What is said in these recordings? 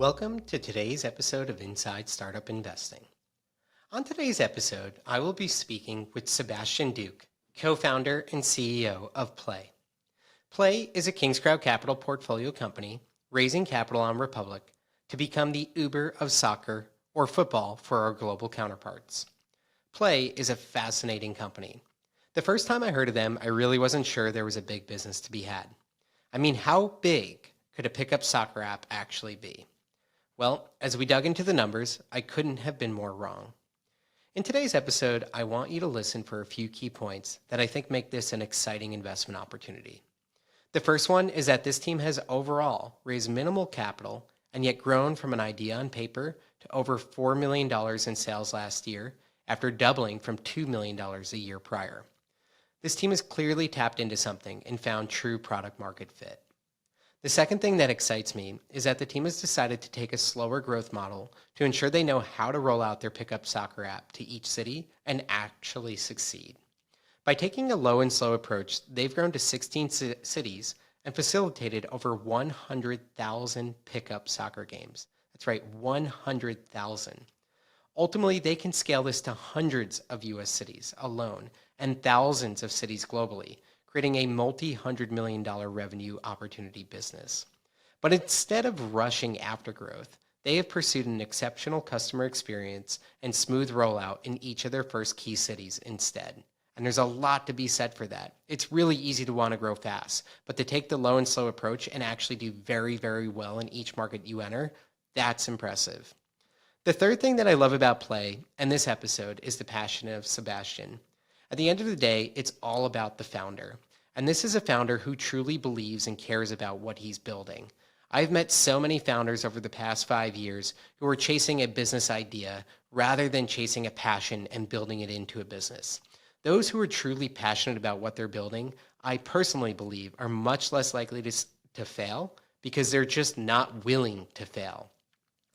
Welcome to today's episode of Inside Startup Investing. On today's episode, I will be speaking with Sebastian Duque, co-founder and CEO of Plei. Plei is a King's Crowd Capital portfolio company raising capital on Republic to become the Uber of soccer or football for our global counterparts. Plei is a fascinating company. The first time I heard of them, I really wasn't sure there was a big business to be had. I mean, how big could a pickup soccer app actually be? Well, as we dug into the numbers, I couldn't have been more wrong. In today's episode, I want you to listen for a few key points that I think make this an exciting investment opportunity. The first one is that this team has overall raised minimal capital and yet grown from an idea on paper to over $4 million in sales last year after doubling from $2 million a year prior. This team has clearly tapped into something and found true product market fit. The second thing that excites me is that the team has decided to take a slower growth model to ensure they know how to roll out their pickup soccer app to each city and actually succeed. By taking a low and slow approach, they've grown to 16 cities and facilitated over 100,000 pickup soccer games. That's right, 100,000. Ultimately, they can scale this to hundreds of US cities alone and thousands of cities globally, creating a multi-hundred million dollar revenue opportunity business. But instead of rushing after growth, they have pursued an exceptional customer experience and smooth rollout in each of their first key cities instead. And there's a lot to be said for that. It's really easy to want to grow fast, but to take the low and slow approach and actually do very, very well in each market you enter, that's impressive. The third thing that I love about Plei and this episode is the passion of Sebastian. At the end of the day, it's all about the founder. And this is a founder who truly believes and cares about what he's building. I've met so many founders over the past 5 years who are chasing a business idea rather than chasing a passion and building it into a business. Those who are truly passionate about what they're building, I personally believe, are much less likely to fail because they're just not willing to fail.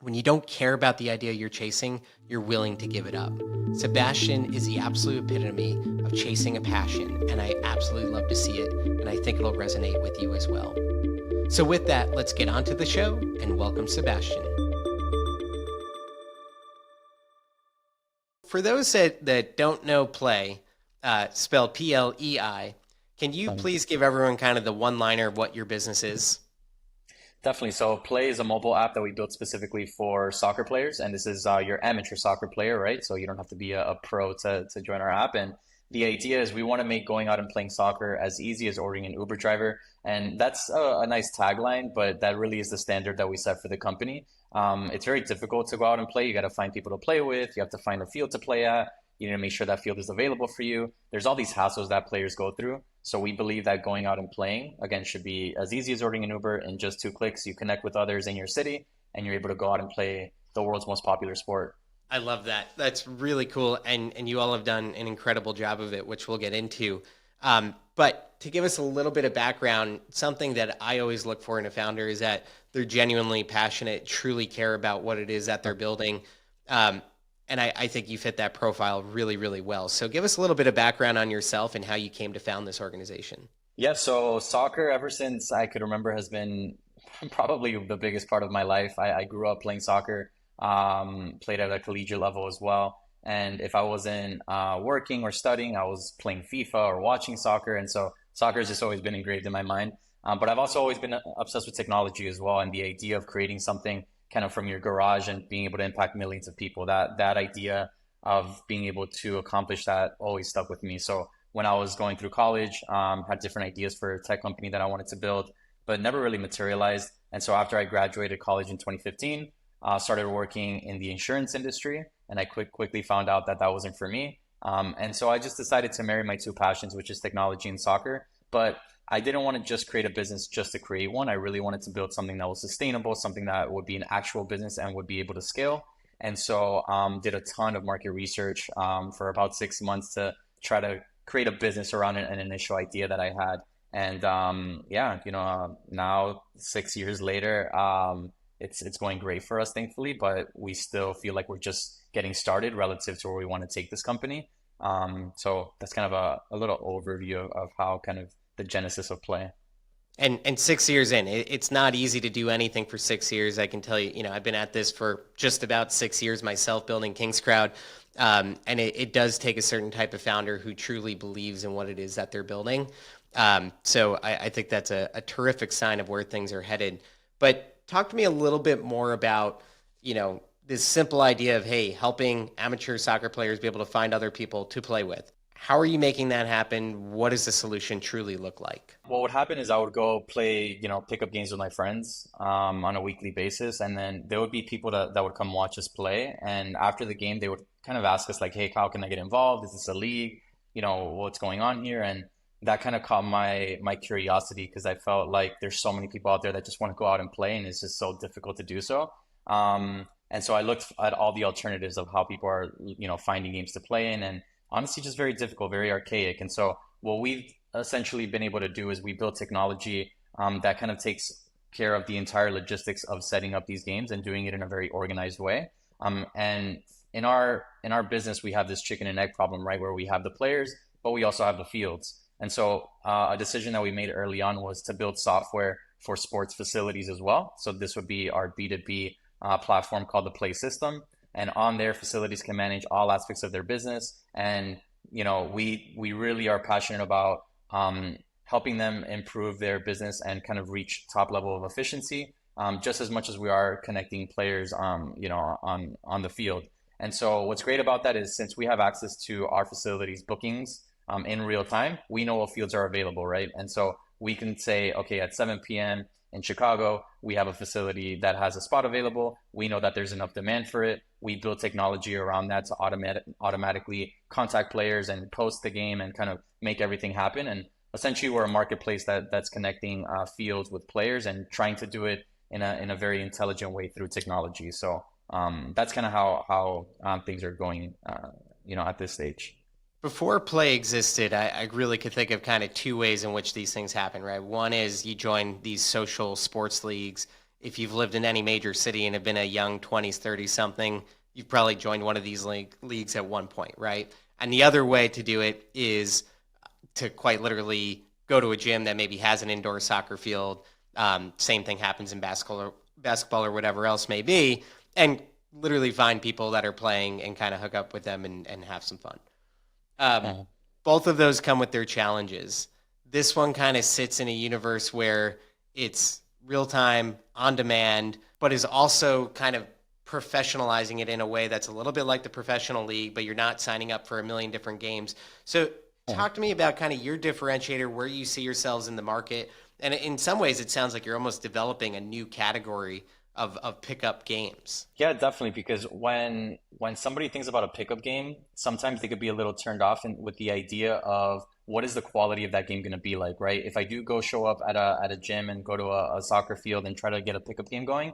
When you don't care about the idea you're chasing, you're willing to give it up. Sebastian is the absolute epitome of chasing a passion, and I absolutely love to see it, and I think it'll resonate with you as well. So with that, let's get on to the show and welcome Sebastian. For those that don't know Plei, spelled Plei, can you please give everyone kind of the one-liner of what your business is? Definitely. So Plei is a mobile app that we built specifically for soccer players, and this is your amateur soccer player, right? So you don't have to be a pro to join our app. And the idea is we want to make going out and playing soccer as easy as ordering an Uber driver. And that's a nice tagline, but that really is the standard that we set for the company. It's very difficult to go out and play. You got to find people to play with. You have to find a field to play at. You need to make sure that field is available for you. There's all these hassles that players go through. So we believe that going out and playing, again, should be as easy as ordering an Uber. In just 2 clicks, you connect with others in your city, and you're able to go out and play the world's most popular sport. I love that. That's really cool. And you all have done an incredible job of it, which we'll get into. But to give us a little bit of background, something that I always look for in a founder is that they're genuinely passionate, truly care about what it is that they're building. And I think you fit that profile really, really well. So give us a little bit of background on yourself and how you came to found this organization. Yeah, so soccer, ever since I could remember, has been probably the biggest part of my life. I grew up playing soccer, played at a collegiate level as well. And if I wasn't working or studying, I was playing FIFA or watching soccer. And so soccer has just always been engraved in my mind. But I've also always been obsessed with technology as well, and the idea of creating something kind of from your garage and being able to impact millions of people. That idea of being able to accomplish that always stuck with me. So when I was going through college, had different ideas for a tech company that I wanted to build, but never really materialized. And so after I graduated college in 2015, started working in the insurance industry, and I quickly found out that that wasn't for me. And so I just decided to marry my two passions, which is technology and soccer. But I didn't want to just create a business just to create one. I really wanted to build something that was sustainable, something that would be an actual business and would be able to scale. And so did a ton of market research for about 6 months to try to create a business around an initial idea that I had. And now 6 years later, it's going great for us, thankfully, but we still feel like we're just getting started relative to where we want to take this company. So that's kind of a little overview of how kind of the genesis of Plei. And 6 years in, it's not easy to do anything for 6 years. I can tell you, I've been at this for just about 6 years myself, building King's Crowd. And it does take a certain type of founder who truly believes in what it is that they're building. So I think that's a terrific sign of where things are headed. But talk to me a little bit more about, this simple idea of, hey, helping amateur soccer players be able to find other people to play with. How are you making that happen? What does the solution truly look like? What would happen is I would go play, pick up games with my friends on a weekly basis, and then there would be people that would come watch us play. And after the game, they would kind of ask us like, "Hey, how can I get involved? Is this a league? What's going on here?" And that kind of caught my curiosity because I felt like there's so many people out there that just want to go out and play, and it's just so difficult to do so. And so I looked at all the alternatives of how people are, finding games to play in, and honestly, just very difficult, very archaic. And so what we've essentially been able to do is we build technology that kind of takes care of the entire logistics of setting up these games and doing it in a very organized way. And in our business, we have this chicken and egg problem, right, where we have the players, but we also have the fields. And so a decision that we made early on was to build software for sports facilities as well. So this would be our B2B platform called the Play system. And on there, facilities can manage all aspects of their business. And we really are passionate about helping them improve their business and kind of reach top level of efficiency, just as much as we are connecting players, on the field. And so what's great about that is since we have access to our facilities bookings in real time, we know what fields are available, right? And so we can say, okay, at 7 p.m. in Chicago, we have a facility that has a spot available. We know that there's enough demand for it. We build technology around that to automatically contact players and post the game and kind of make everything happen. And essentially, we're a marketplace that's connecting fields with players and trying to do it in a very intelligent way through technology. So that's kind of how things are going, at this stage. Before Play existed, I really could think of kind of two ways in which these things happen, right? One is you join these social sports leagues. If you've lived in any major city and have been a young 20s, 30 something, you've probably joined one of these leagues at one point, right? And the other way to do it is to quite literally go to a gym that maybe has an indoor soccer field. Same thing happens in basketball or whatever else may be, and literally find people that are playing and kind of hook up with them and have some fun. Um, Mhm. Both of those come with their challenges. This one kind of sits in a universe where it's real time, on demand, but is also kind of professionalizing it in a way that's a little bit like the professional league, but you're not signing up for a million different games. So, talk to me about kind of your differentiator, where you see yourselves in the market. And in some ways, it sounds like you're almost developing a new category of pickup games. Yeah, definitely. Because when somebody thinks about a pickup game, sometimes they could be a little turned off with the idea of what is the quality of that game going to be like, right? If I do go show up at a gym and go to a soccer field and try to get a pickup game going,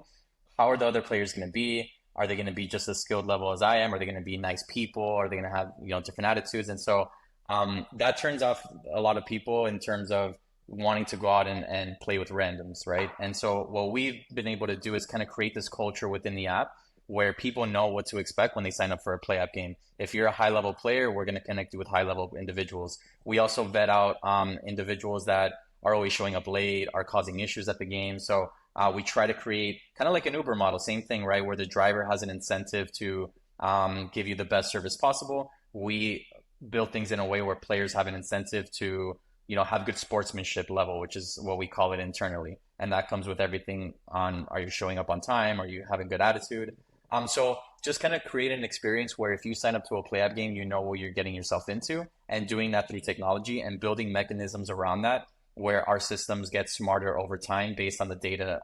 how are the other players going to be? Are they going to be just as skilled level as I am? Are they going to be nice people? Are they going to have, different attitudes? And so that turns off a lot of people in terms of wanting to go out and play with randoms, right? And so what we've been able to do is kind of create this culture within the app where people know what to expect when they sign up for a Play app game. If you're a high level player, we're going to connect you with high level individuals. We also vet out individuals that are always showing up late, are causing issues at the game. So we try to create kind of like an Uber model, same thing, right? Where the driver has an incentive to give you the best service possible. We build things in a way where players have an incentive to, have good sportsmanship level, which is what we call it internally. And that comes with everything on, are you showing up on time? Are you having good attitude? So just kind of create an experience where if you sign up to a Play app game, you know what you're getting yourself into, and doing that through technology and building mechanisms around that where our systems get smarter over time based on the data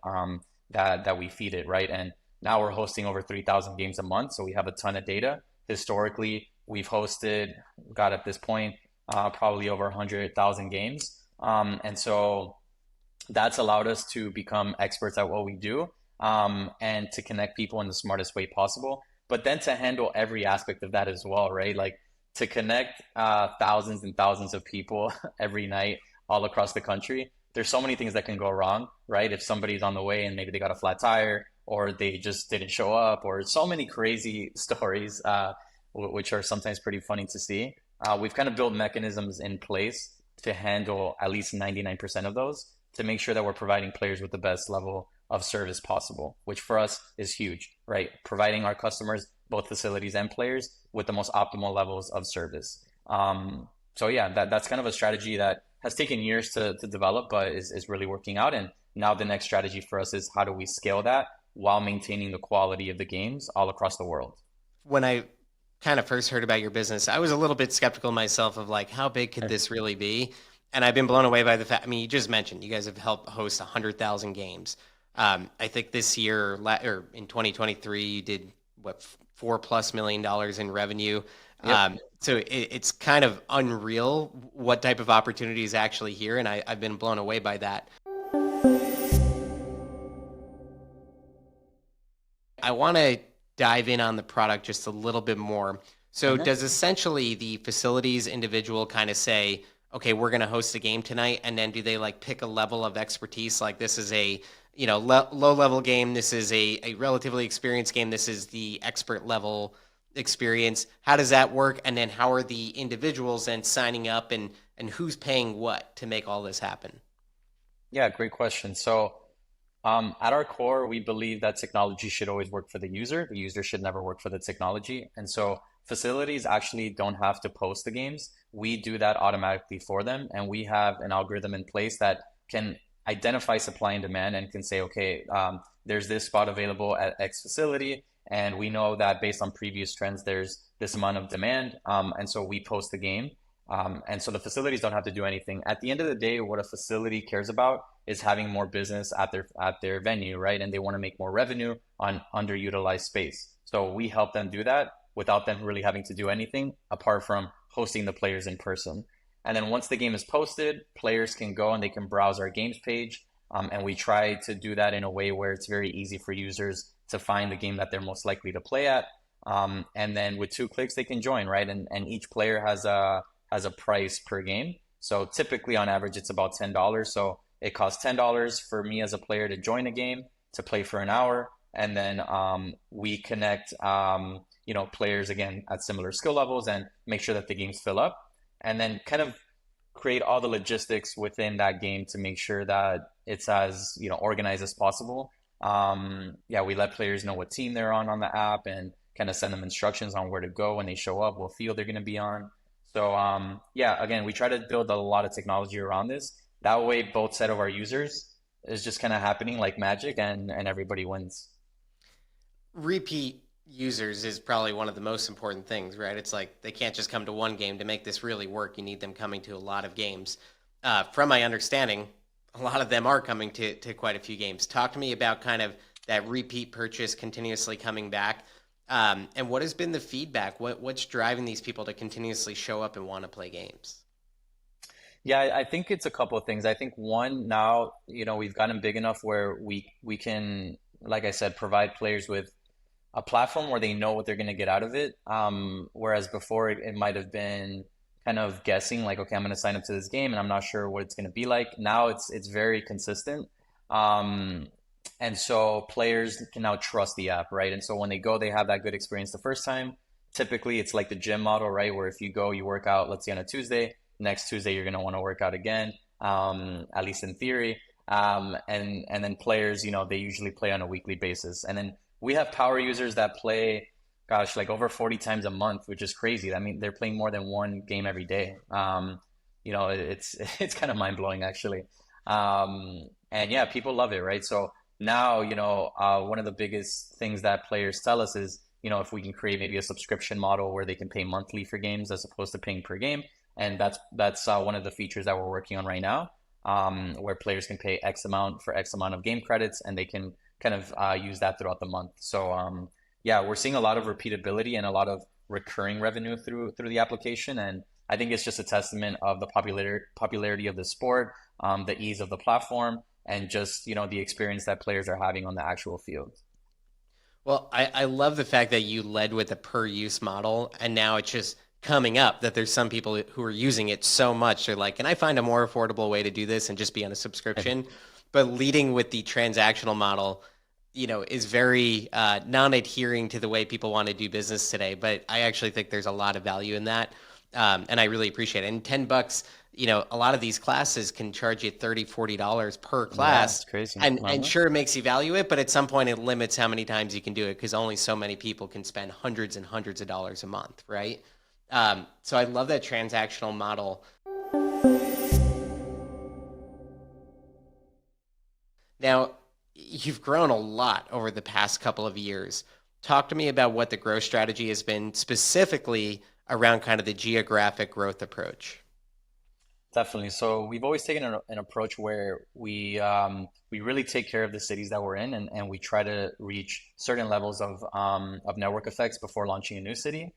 that we feed it, right? And now we're hosting over 3,000 games a month, so we have a ton of data. Historically, we've hosted, got at this point, probably over 100,000 games. And so that's allowed us to become experts at what we do, and to connect people in the smartest way possible. But then to handle every aspect of that as well, right? Like to connect thousands and thousands of people every night all across the country. There's so many things that can go wrong, right? If somebody's on the way and maybe they got a flat tire or they just didn't show up, or so many crazy stories, which are sometimes pretty funny to see. We've kind of built mechanisms in place to handle at least 99% of those. to make sure that we're providing players with the best level of service possible, which for us is huge, right? Providing our customers, both facilities and players, with the most optimal levels of service. So yeah, that's kind of a strategy that has taken years to develop, but is really working out. And now the next strategy for us is how do we scale that while maintaining the quality of the games all across the world? When I kind of first heard about your business, I was a little bit skeptical myself of like, how big could this really be? And I've been blown away by the fact. I mean, you just mentioned you guys have helped host 100,000 games. I think this year, or in 2023, you did what, $4+ million in revenue. Yep. So it's kind of unreal what type of opportunity is actually here, and I've been blown away by that. I want to dive in on the product just a little bit more. So, Mhm. does essentially the facilities individual kind of say, okay, we're going to host a game tonight, and then do they like pick a level of expertise? Like this is a low level game. This is a relatively experienced game. This is the expert level experience. How does that work? And then how are the individuals then signing up, and who's paying what to make all this happen? Yeah, great question. So, at our core, we believe that technology should always work for the user. The user should never work for the technology. And so, facilities actually don't have to post the games. We do that automatically for them. And we have an algorithm in place that can identify supply and demand and can say, okay, there's this spot available at X facility. And we know that based on previous trends, there's this amount of demand. And so we post the game. And so the facilities don't have to do anything. At the end of the day, what a facility cares about is having more business at their venue, right? And they want to make more revenue on underutilized space. So we help them do that without them really having to do anything apart from hosting the players in person. And then once the game is posted, players can go and they can browse our games page. And we try to do that in a way where it's very easy for users to find the game that they're most likely to play at. And then with 2 clicks, they can join, right? And each player has a price per game. So typically on average, it's about $10. So it costs $10 for me as a player to join a game, to play for an hour. And then we connect, players again at similar skill levels and make sure that the games fill up. And then kind of create all the logistics within that game to make sure that it's as, organized as possible. Yeah, we let players know what team they're on the app and kind of send them instructions on where to go when they show up, what field they're going to be on. So yeah, again, we try to build a lot of technology around this. That way, both set of our users is just kind of happening like magic, and everybody wins. Repeat users is probably one of the most important things, right? It's like they can't just come to one game to make this really work. You need them coming to a lot of games. From my understanding, a lot of them are coming to quite a few games. Talk to me about kind of that repeat purchase continuously coming back. And what has been the feedback? What's driving these people to continuously show up and want to play games? Yeah, I think it's a couple of things. I think one, now, we've gotten big enough where we can, like I said, provide players with a platform where they know what they're going to get out of it. Whereas before it might have been kind of guessing, like, okay, I'm going to sign up to this game and I'm not sure what it's going to be like. Now it's very consistent. Um, and so players can now trust the app, right? And so when they go, they have that good experience the first time. Typically, it's like the gym model, right? Where if you go, you work out, let's say on a Tuesday, next Tuesday you're going to want to work out again, at least in theory. And then players, they usually play on a weekly basis. And then we have power users that play, gosh, like over 40 times a month, which is crazy. I mean, they're playing more than one game every day. It's it's kind of mind blowing actually. And yeah, people love it, right? So now, one of the biggest things that players tell us is, if we can create maybe a subscription model where they can pay monthly for games as opposed to paying per game, and that's one of the features that we're working on right now, where players can pay X amount for X amount of game credits, and they can kind of use that throughout the month. So yeah, we're seeing a lot of repeatability and a lot of recurring revenue through the application, and I think it's just a testament of the popularity of the sport, the ease of the platform, and just the experience that players are having on the actual field. Well, I love the fact that you led with a per use model, and now it's just coming up that there's some people who are using it so much. They're like, can I find a more affordable way to do this and just be on a subscription? But leading with the transactional model, is very non adhering to the way people want to do business today. But I actually think there's a lot of value in that. And I really appreciate it. And $10, a lot of these classes can charge you $30, $40 per Yeah, it's class. crazy. And sure, it makes you value it, but at some point it limits how many times you can do it because only so many people can spend hundreds and hundreds of dollars a month, right? So I love that transactional model. Now, you've grown a lot over the past couple of years. Talk to me about what the growth strategy has been specifically around kind of the geographic growth approach. Definitely. So we've always taken an approach where we really take care of the cities that we're in, and we try to reach certain levels of network effects before launching a new city.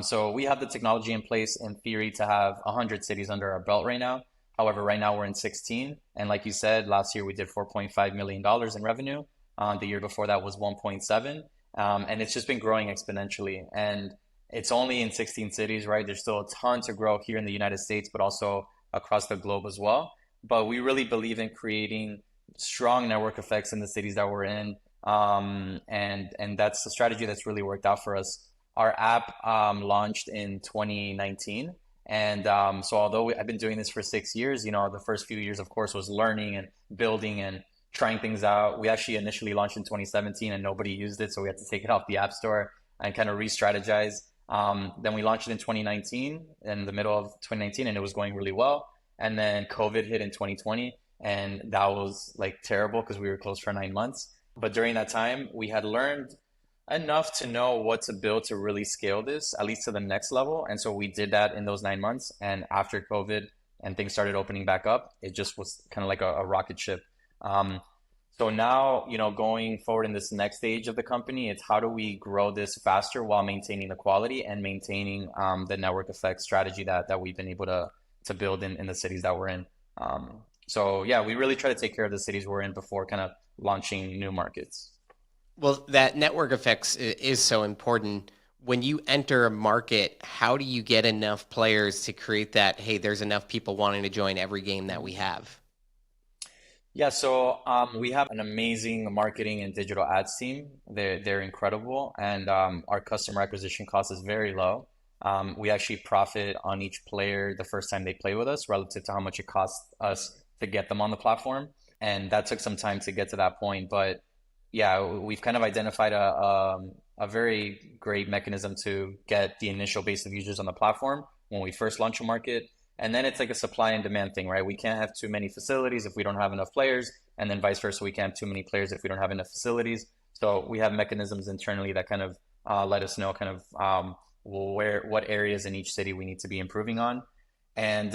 So we have the technology in place in theory to have 100 cities under our belt right now. However, right now we're in 16, and like you said, last year we did $4.5 million in revenue. The year before that was 1.7, and it's just been growing exponentially. And it's only in 16 cities, right? There's still a ton to grow here in the United States, but also across the globe as well. But we really believe in creating strong network effects in the cities that we're in. And that's the strategy that's really worked out for us. Our app launched in 2019. And so although I've been doing this for 6 years, the first few years, of course, was learning and building and trying things out. We actually initially launched in 2017 and nobody used it. So we had to take it off the App Store and kind of re-strategize. Then we launched it in 2019, in the middle of 2019, and it was going really well. And then COVID hit in 2020, and that was like terrible because we were closed for 9 months. But during that time, we had learned enough to know what to build to really scale this, at least to the next level. And so we did that in those 9 months. And after COVID and things started opening back up, it just was kind of like a rocket ship. Um, so now, going forward in this next stage of the company, it's how do we grow this faster while maintaining the quality and maintaining the network effect strategy that we've been able to build in the cities that we're in. So yeah, we really try to take care of the cities we're in before kind of launching new markets. Well, that network effects is so important. When you enter a market, how do you get enough players to create that, hey, there's enough people wanting to join every game that we have? Yeah, so we have an amazing marketing and digital ads team. They're incredible, and our customer acquisition cost is very low. We actually profit on each player the first time they play with us relative to how much it costs us to get them on the platform, and that took some time to get to that point. But yeah, we've kind of identified a very great mechanism to get the initial base of users on the platform when we first launch a market. And then it's like a supply and demand thing, right? We can't have too many facilities if we don't have enough players, and then vice versa, we can't have too many players if we don't have enough facilities. So we have mechanisms internally that kind of let us know kind of what areas in each city we need to be improving on. And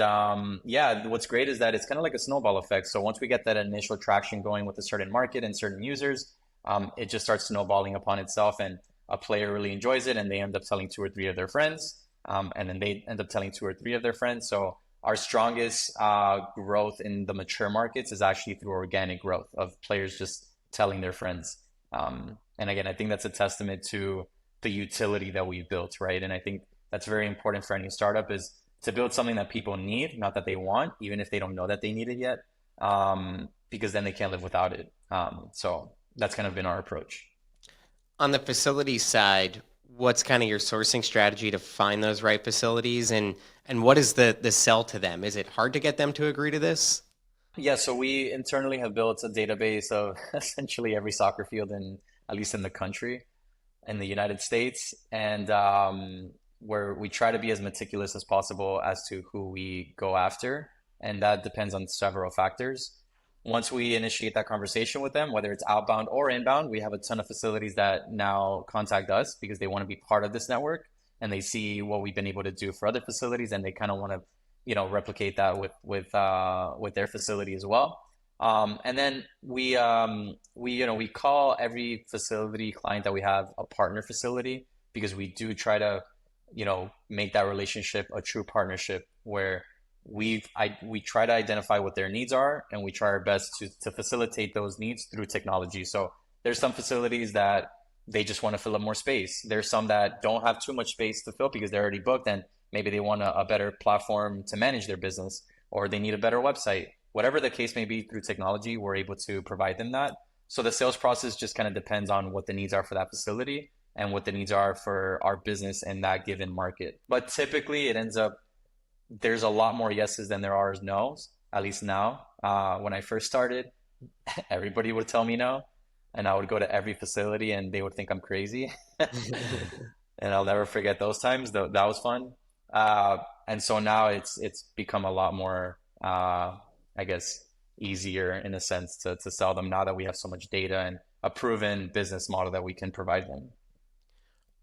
yeah, what's great is that it's kind of like a snowball effect. So once we get that initial traction going with a certain market and certain users, it just starts snowballing upon itself, and a player really enjoys it, and they end up telling two or three of their friends, and then they end up telling two or three of their friends. So our strongest growth in the mature markets is actually through organic growth of players just telling their friends. And again, I think that's a testament to the utility that we've built, right? And I think that's very important for any startup is to build something that people need, not that they want, even if they don't know that they need it yet, because then they can't live without it. So that's kind of been our approach. On the facility side, what's kind of your sourcing strategy to find those right facilities and what is the sell to them? Is it hard to get them to agree to this? Yeah, so we internally have built a database of essentially every soccer field at least in the country, in the United States, and where we try to be as meticulous as possible as to who we go after, and that depends on several factors. Once we initiate that conversation with them, whether it's outbound or inbound, we have a ton of facilities that now contact us because they want to be part of this network and they see what we've been able to do for other facilities and they kind of want to, replicate that with their facility as well. And then we call every facility client that we have a partner facility because we do try to, make that relationship a true partnership where we try to identify what their needs are and we try our best to facilitate those needs through technology. So there's some facilities that they just want to fill up more space. There's some that don't have too much space to fill because they're already booked and maybe they want a better platform to manage their business or they need a better website. Whatever the case may be, through technology, we're able to provide them that. So the sales process just kind of depends on what the needs are for that facility. and what the needs are for our business in that given market. But typically, it ends up there's a lot more yeses than there are no's, at least now. When I first started, everybody would tell me no, and I would go to every facility and they would think I'm crazy. And I'll never forget those times. That was fun. And so now it's become a lot more, I guess, easier in a sense to sell them now that we have so much data and a proven business model that we can provide them.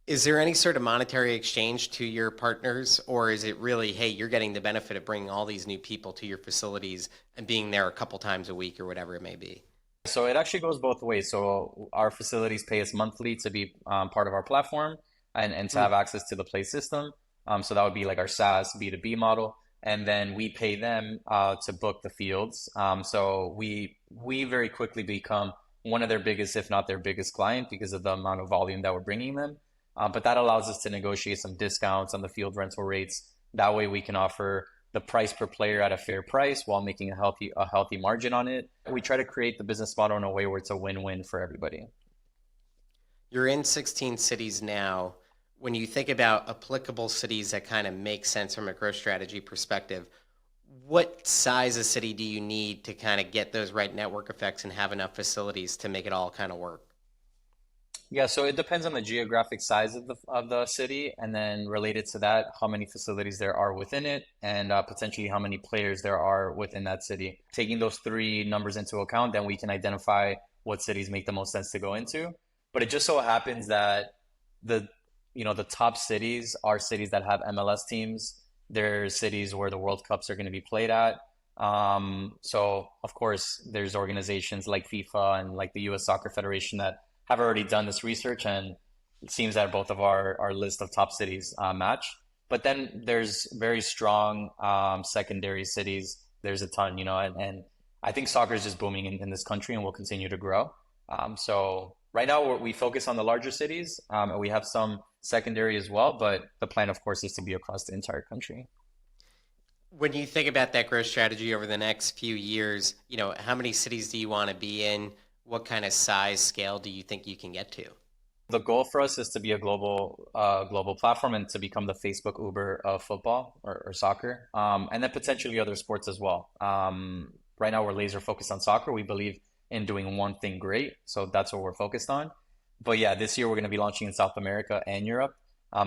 Is there any sort of monetary exchange to your partners, or is it really, hey, you're getting the benefit of bringing all these new people to your facilities and being there a couple times a week or whatever it may be? So it actually goes both ways. So our facilities pay us monthly to be part of our platform and to Hmm. have access to the Play system. So that would be like our SaaS B2B model. And then we pay them to book the fields. So we very quickly become one of their biggest, if not their biggest client because of the amount of volume that we're bringing them. But that allows us to negotiate some discounts on the field rental rates. That way we can offer the price per player at a fair price while making a healthy margin on it. We try to create the business model in a way where it's a win-win for everybody. You're in 16 cities now. When you think about applicable cities that kind of make sense from a growth strategy perspective, what size of city do you need to kind of get those right network effects and have enough facilities to make it all kind of work? Yeah, so it depends on the geographic size of the city, and then related to that, how many facilities there are within it, and potentially how many players there are within that city. Taking those three numbers into account, then we can identify what cities make the most sense to go into. But it just so happens that the the top cities are cities that have MLS teams. They're cities where the World Cups are going to be played at. So of course, there's organizations like FIFA and like the U.S. Soccer Federation that have already done this research, and it seems that both of our list of top cities match. But then there's very strong secondary cities. There's a ton, and I think soccer is just booming in this country and will continue to grow. So right now we focus on the larger cities, and we have some secondary as well, but the plan, of course, is to be across the entire country. When you think about that growth strategy over the next few years, how many cities do you want to be in? What kind of size scale do you think you can get to? The goal for us is to be a global platform and to become the Facebook Uber of football or soccer, and then potentially other sports as well. Right now, we're laser focused on soccer. We believe in doing one thing great, so that's what we're focused on. But yeah, this year we're going to be launching in South America and Europe.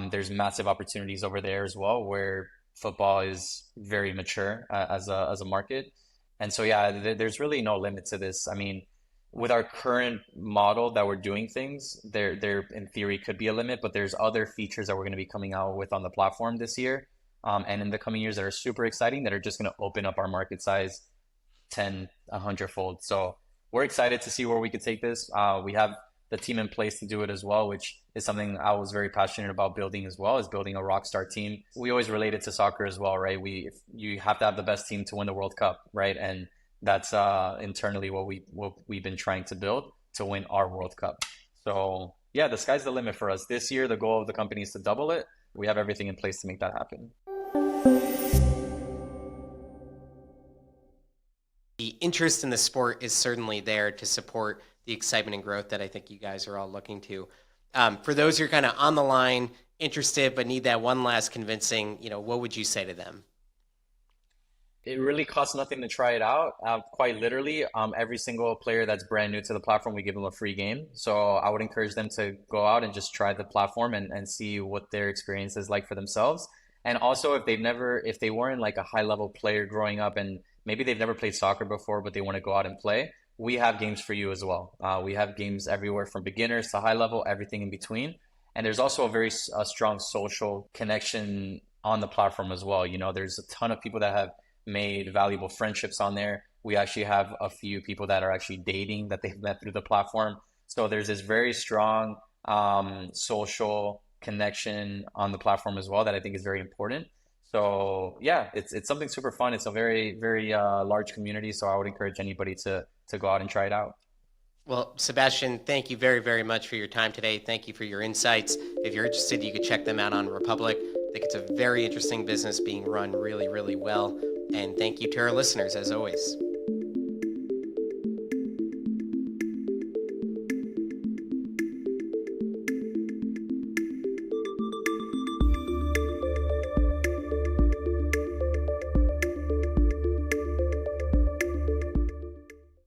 There's massive opportunities over there as well, where football is very mature as a market, and so yeah, there's really no limit to this. I mean, with our current model that we're doing things, there in theory could be a limit, but there's other features that we're going to be coming out with on the platform this year, and in the coming years that are super exciting that are just going to open up our market size 10, 100-fold. So we're excited to see where we could take this. We have the team in place to do it as well, which is something I was very passionate about building as well, is building a rock star team. We always relate it to soccer as well, right? You have to have the best team to win the World Cup, right? And that's internally what we've been trying to build to win our World Cup. So yeah, the sky's the limit for us. This year, the goal of the company is to double it. We have everything in place to make that happen. The interest in the sport is certainly there to support the excitement and growth that I think you guys are all looking to. For those who are kind of on the line, interested, but need that one last convincing, what would you say to them? It really costs nothing to try it out. Quite literally, every single player that's brand new to the platform, we give them a free game. So I would encourage them to go out and just try the platform and see what their experience is like for themselves. And also, if they weren't like a high level player growing up and maybe they've never played soccer before, but they want to go out and play, we have games for you as well. We have games everywhere from beginners to high level, everything in between. And there's also a strong social connection on the platform as well. There's a ton of people that have made valuable friendships on there. We actually have a few people that are actually dating that they've met through the platform. So there's this very strong social connection on the platform as well that I think is very important. So yeah, it's something super fun. It's a very, very large community. So I would encourage anybody to go out and try it out. Well, Sebastian, thank you very, very much for your time today. Thank you for your insights. If you're interested, you could check them out on Republic. I think it's a very interesting business being run really, really well. And thank you to our listeners, as always.